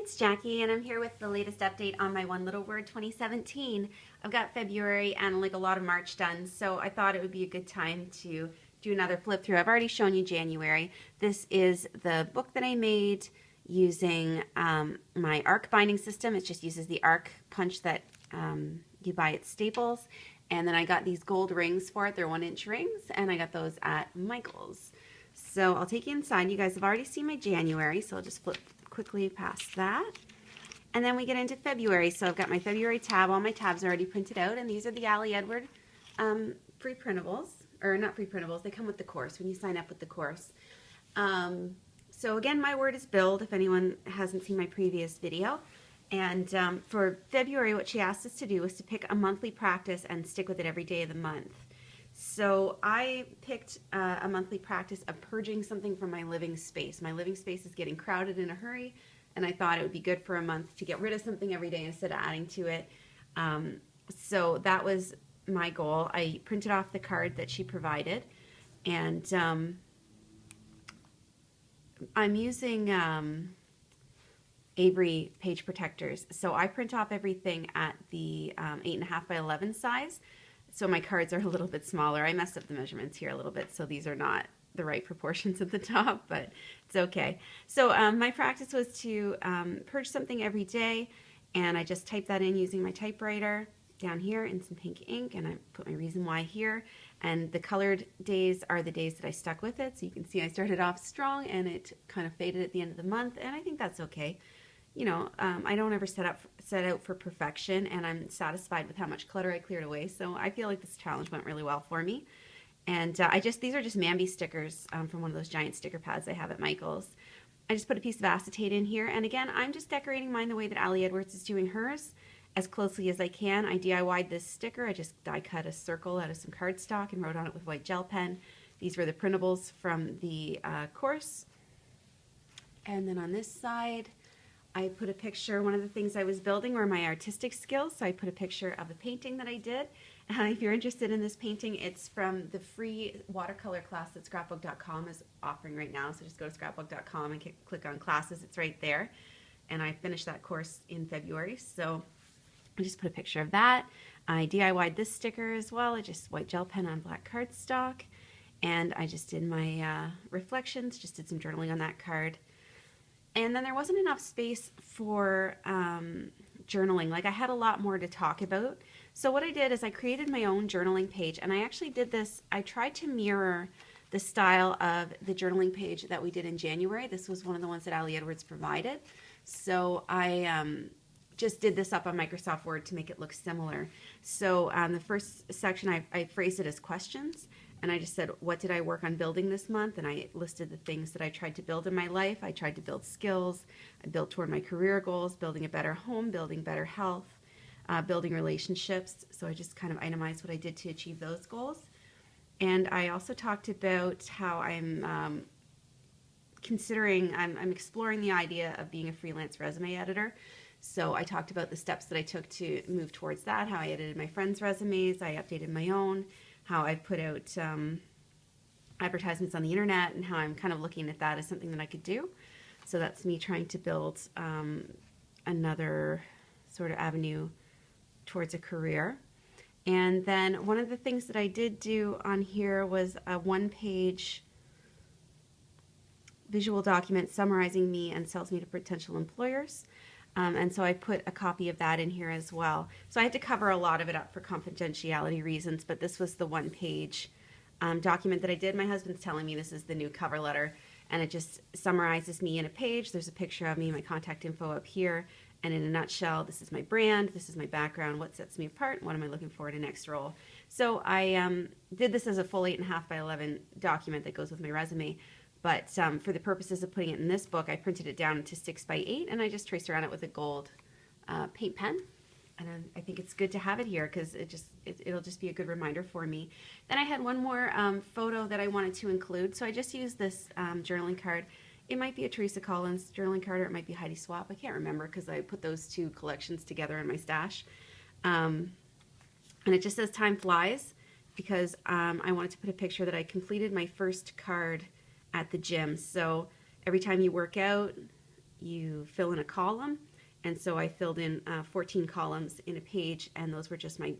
it's Jackie, and I'm here with the latest update on my One Little Word 2017. I've got February and like a lot of March done, so I thought it would be a good time to do another flip through. I've already shown you January. This is the book that I made using my arc binding system. It just uses the arc punch that you buy at Staples. And then I got these gold rings for it. They're 1-inch rings, and I got those at Michael's. So I'll take you inside. You guys have already seen my January, so I'll just flip quickly past that. And then we get into February. So I've got my February tab. All my tabs are already printed out, and these are the Ali Edward free printables, or not free printables. They come with the course when you sign up with the course. So again, my word is build, if anyone hasn't seen my previous video. And for February, what she asked us to do was to pick a monthly practice and stick with it every day of the month. So I picked a monthly practice of purging something from my living space. My living space is getting crowded in a hurry, and I thought it would be good for a month to get rid of something every day instead of adding to it. So that was my goal. I printed off the card that she provided, and I'm using Avery page protectors. So I print off everything at the 8.5 by 11 size. So my cards are a little bit smaller. I messed up the measurements here a little bit, so these are not the right proportions at the top, but it's okay. So my practice was to purge something every day, and I just typed that in using my typewriter down here in some pink ink, and I put my reason why here. And the colored days are the days that I stuck with it. So you can see I started off strong, and it kind of faded at the end of the month, and I think that's okay. You know, I don't ever set out for perfection, and I'm satisfied with how much clutter I cleared away. So I feel like this challenge went really well for me. And these are just Mambi stickers from one of those giant sticker pads I have at Michael's. I just put a piece of acetate in here, and again, I'm just decorating mine the way that Ali Edwards is doing hers, as closely as I can. I DIY'd this sticker. I just die cut a circle out of some cardstock and wrote on it with white gel pen. These were the printables from the course. And then on this side, I put a picture. One of the things I was building were my artistic skills, so I put a picture of a painting that I did. If you're interested in this painting, it's from the free watercolor class that scrapbook.com is offering right now. So just go to scrapbook.com and click on classes. It's right there. And I finished that course in February, so I just put a picture of that. I DIY'd this sticker as well. I just white gel pen on black cardstock, and I just did my reflections, just did some journaling on that card. And then there wasn't enough space for journaling. Like, I had a lot more to talk about. So what I did is I created my own journaling page, and I actually did this. I tried to mirror the style of the journaling page that we did in January. This was one of the ones that Ali Edwards provided. So I just did this up on Microsoft Word to make it look similar. So the first section, I phrased it as questions. And I just said, what did I work on building this month? And I listed the things that I tried to build in my life. I tried to build skills. I built toward my career goals, building a better home, building better health, building relationships. So I just kind of itemized what I did to achieve those goals. And I also talked about how I'm I'm exploring the idea of being a freelance resume editor. So I talked about the steps that I took to move towards that, how I edited my friends' resumes, I updated my own, how I put out advertisements on the internet, and how I'm kind of looking at that as something that I could do. So that's me trying to build another sort of avenue towards a career. And then one of the things that I did do on here was a one-page visual document summarizing me and sells me to potential employers. And so I put a copy of that in here as well. So I had to cover a lot of it up for confidentiality reasons, but this was the one-page document that I did. My husband's telling me this is the new cover letter, and it just summarizes me in a page. There's a picture of me, my contact info up here, and in a nutshell, this is my brand, this is my background, what sets me apart, what am I looking for in a next role. So I did this as a full 8.5 by 11 document that goes with my resume. But for the purposes of putting it in this book, I printed it down to 6 by 8, and I just traced around it with a gold paint pen. And I think it's good to have it here because it'll just be a good reminder for me. Then I had one more photo that I wanted to include, so I just used this journaling card. It might be a Teresa Collins journaling card, or it might be Heidi Swapp. I can't remember because I put those two collections together in my stash. And it just says time flies because I wanted to put a picture that I completed my first card at the gym. So every time you work out, you fill in a column. And so I filled in 14 columns in a page, and those were just my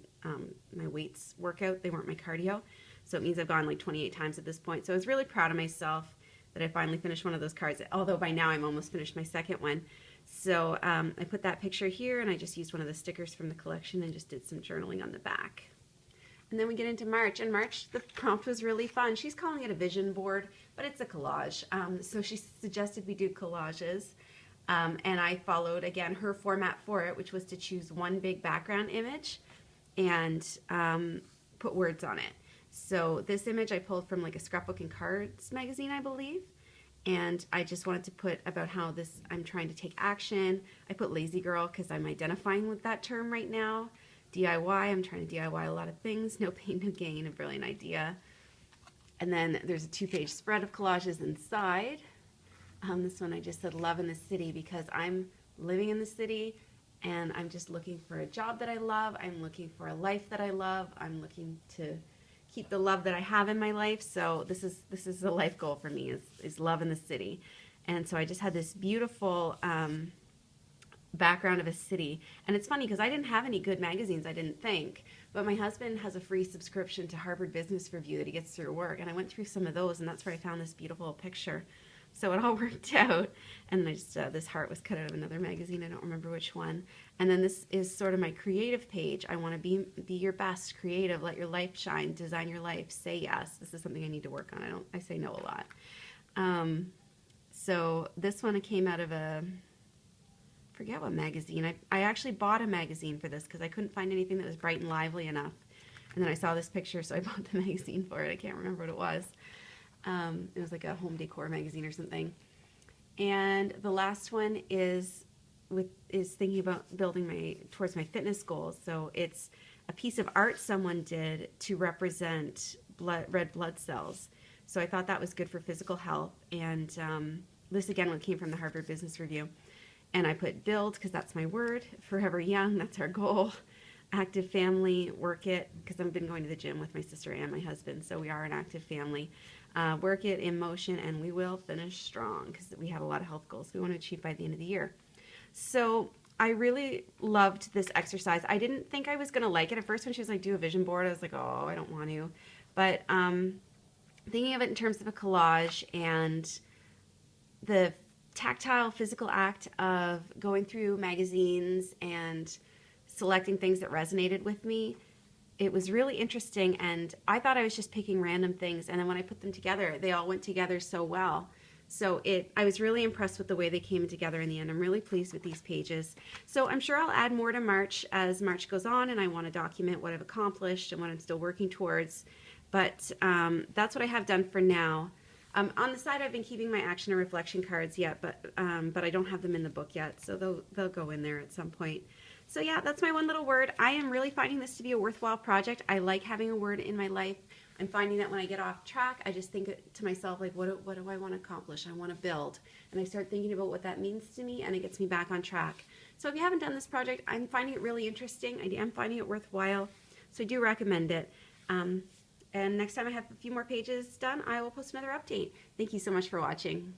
my weights workout. They weren't my cardio. So it means I've gone like 28 times at this point. So I was really proud of myself that I finally finished one of those cards, although by now I'm almost finished my second one. So I put that picture here, and I just used one of the stickers from the collection and just did some journaling on the back. And then we get into March, and March, the prompt was really fun. She's calling it a vision board, but it's a collage. So she suggested we do collages, and I followed, again, her format for it, which was to choose one big background image and put words on it. So this image I pulled from like a scrapbook and cards magazine, I believe. And I just wanted to put about how I'm trying to take action. I put lazy girl because I'm identifying with that term right now. DIY, I'm trying to DIY a lot of things. No pain, no gain, a brilliant idea. And then there's a 2-page spread of collages inside. This one I just said love in the city because I'm living in the city and I'm just looking for a job that I love. I'm looking for a life that I love. I'm looking to keep the love that I have in my life. So this is a life goal for me is love in the city. And so I just had this beautiful background of a city. And it's funny because I didn't have any good magazines, I didn't think. But my husband has a free subscription to Harvard Business Review that he gets through work. And I went through some of those, and that's where I found this beautiful picture. So it all worked out. And I just, this heart was cut out of another magazine. I don't remember which one. And then this is sort of my creative page. I want to be your best, creative, let your life shine, design your life, say yes. This is something I need to work on. I say no a lot. So this one came out of forget what magazine. I actually bought a magazine for this because I couldn't find anything that was bright and lively enough. And then I saw this picture, so I bought the magazine for it. I can't remember what it was. It was like a home decor magazine or something. And the last one is thinking about building towards my fitness goals. So it's a piece of art someone did to represent red blood cells. So I thought that was good for physical health. And this again came from the Harvard Business Review. And I put build because that's my word. Forever young, that's our goal. Active family, work it, because I've been going to the gym with my sister and my husband, so we are an active family. Work it in motion, and we will finish strong because we have a lot of health goals we want to achieve by the end of the year. So I really loved this exercise. I didn't think I was going to like it at first when she was like, do a vision board. I was like, oh, I don't want to. But thinking of it in terms of a collage and the tactile physical act of going through magazines and selecting things that resonated with me, it was really interesting. And I thought I was just picking random things, and then when I put them together, they all went together so well. So I was really impressed with the way they came together in the end. I'm really pleased with these pages. So I'm sure I'll add more to March as March goes on, and I want to document what I've accomplished and what I'm still working towards. But that's what I have done for now. On the side, I've been keeping my action and reflection cards yet, but I don't have them in the book yet, so they'll go in there at some point. So yeah, that's my one little word. I am really finding this to be a worthwhile project. I like having a word in my life. I'm finding that when I get off track, I just think to myself, like, what do I want to accomplish? I want to build. And I start thinking about what that means to me, and it gets me back on track. So if you haven't done this project, I'm finding it really interesting. I am finding it worthwhile, so I do recommend it. And next time I have a few more pages done, I will post another update. Thank you so much for watching.